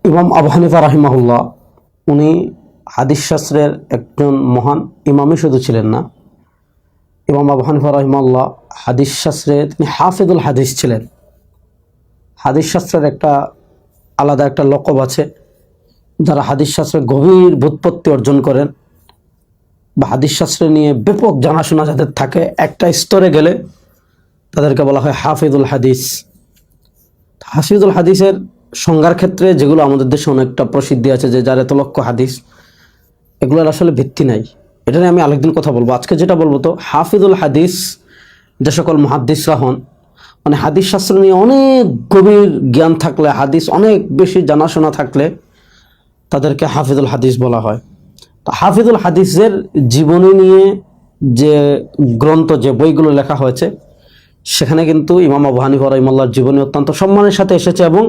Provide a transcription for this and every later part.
ইমাম আবু হানিফা রাহিমাহুল্লাহ উনি হাদিস শাস্ত্রের একজন মহান ইমামই শুধু ছিলেন না, ইমাম আবু হানিফা রাহিমাহুল্লাহ হাদিস শাস্ত্রে তিনি হাফিজুল হাদিস ছিলেন। হাদিস শাস্ত্রের একটা আলাদা একটা লকব আছে, যারা হাদিস শাস্ত্রের গভীর ব্যুৎপত্তি অর্জন করেন বা হাদিস শাস্ত্র নিয়ে ব্যাপক জানাশোনা যাদের থাকে, একটা স্তরে গেলে তাদেরকে বলা হয় হাফিজুল হাদিস। হাফিজুল হাদিসের সংজ্ঞার ক্ষেত্রে যেগুলো আমাদের দেশে অনেকটা প্রসিদ্ধি আছে, যে যার এত লক্ষ হাদিস, এগুলোর আসলে ভিত্তি নাই। এটা নিয়ে আমি আরেকদিন কথা বলবো। আজকে যেটা বলবো, তো হাফিজুল হাদিস যে সকল মুহাদ্দিসরা হন, মানে হাদিস শাস্ত্র নিয়ে অনেক গভীর জ্ঞান থাকলে, হাদিস অনেক বেশি জানাশোনা থাকলে তাদেরকে হাফিজুল হাদিস বলা হয়। তো হাফিজুল হাদিসের জীবনী নিয়ে যে গ্রন্থ, যে বইগুলো লেখা হয়েছে, সেখানে কিন্তু ইমাম আবু হানিফা রাহিমাহুল্লাহর জীবনী অত্যন্ত সম্মানের সাথে এসেছে এবং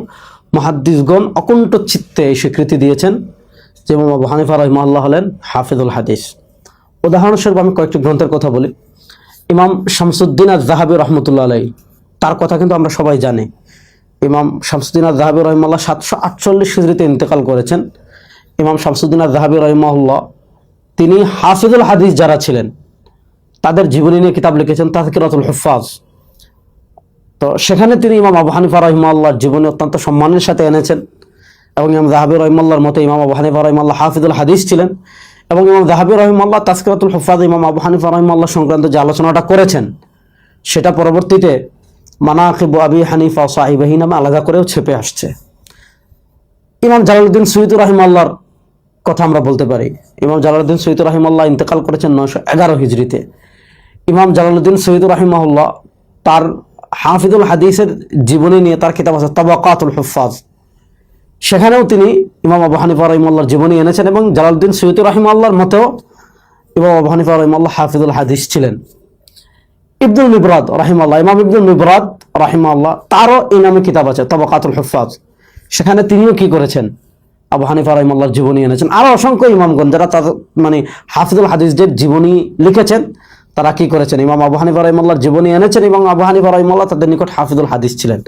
মুহাদ্দিসগণ অকুণ্ঠ চিত্তে এই স্বীকৃতি দিয়েছেন যে ইমাম আবু হানিফা রাহিমাহুল্লাহ হলেন হাফিজুল হাদিস। উদাহরণস্বরূপ আমি কয়েকটি গ্রন্থের কথা বলি। ইমাম শামসুদ্দিন আয-যাহাবী রাহমাতুল্লাহ আলাইহি, তার কথা কিন্তু আমরা সবাই জানি। ইমাম শামসুদ্দিন আয-যাহাবী রাহিমাহুল্লাহ 748 হিজরিতে ইন্তেকাল করেছেন। ইমাম শামসুদ্দিন আয-যাহাবী রাহিমাহুল্লাহ তিনি হাফিজুল হাদিস যারা ছিলেন তাদের জীবনী নিয়ে কিতাব লিখেছেন, তাযকিরাতুল হুফাজ। তো সেখানে তিনি ইমাম আবু হানিফা রাহিমাহুল্লাহর জীবনী অত্যন্ত সম্মানের সাথে এনেছেন এবং ইমাম যাহাবী রাহিমাহুল্লাহর মতে ইমাম আবু হানিফা রাহিমাহুল্লাহ হাফিজুল হাদিস ছিলেন। এবং ইমাম যাহাবী রাহিমাহুল্লাহ তাযকিরাতুল হুফাজ ইমাম আবু হানিফা রাহিমাহুল্লাহ সংক্রান্ত যে আলোচনাটা করেছেন, সেটা পরবর্তীতে মানাকিব আবি হানিফা ও সাহিবাহি নামে আলাদা করেও ছেপে আসছে। ইমাম জালালউদ্দিন সুয়ুতী রাহিমাহুল্লাহর কথা আমরা বলতে পারি। ইমাম জালালউদ্দিন সুয়ুতী রাহিমাহুল্লাহ ইন্তেকাল করেছেন 911 হিজরিতে। ইমাম জালালউদ্দিন সুয়ুতী রাহিমাহুল্লাহ তার হাফিজুল হাদিসের জীবনী নিয়ে তার কিতাব আছে তাবাকাতুল হুফাজ, সেখানেও তিনি ইমাম আবু হানিফা রাহিমাহুল্লাহর জীবনী এনেছেন এবং জালালউদ্দিন সুয়ুতী রাহিমাহুল্লাহর মতেও ইমাম আবু হানিফা রাহিমাহুল্লাহ হাফিজুল হাদিস ছিলেন। ইবনুল মিবরাদ রাহিমাহুল্লাহ, ইমাম ইবনুল মিবরাদ রাহিমাহুল্লাহ, তারও এই নামে কিতাব আছে তাবাকাতুল হুফাজ, সেখানে তিনিও কি করেছেন, আবু হানিফা রাহিমাহুল্লাহর জীবনী এনেছেন। আরো অসংখ্য ইমামগণ যারা তার মানে হাফিজুল হাদিসদের জীবনী লিখেছেন, তারা কি করেছেন, ইমাম আবু হানিফা রাহিমাহুল্লাহর জীবনী এনেছেন এবং আবু হানিফা রাহিমাহুল্লাহ তাদের নিকট হাফিজুল হাদিস ছিলেন।